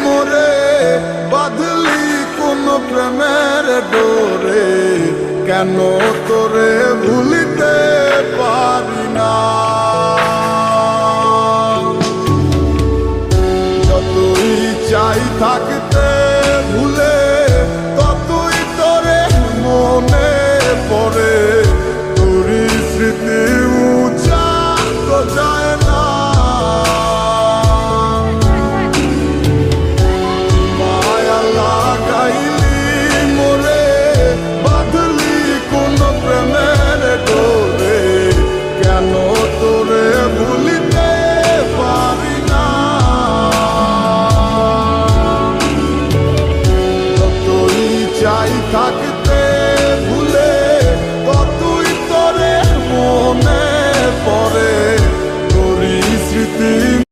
মোরে বাঁধলি কোন প্রেমের ডোরে, কেন তোরে ভুলিতে পারি না। যতই চাই থাক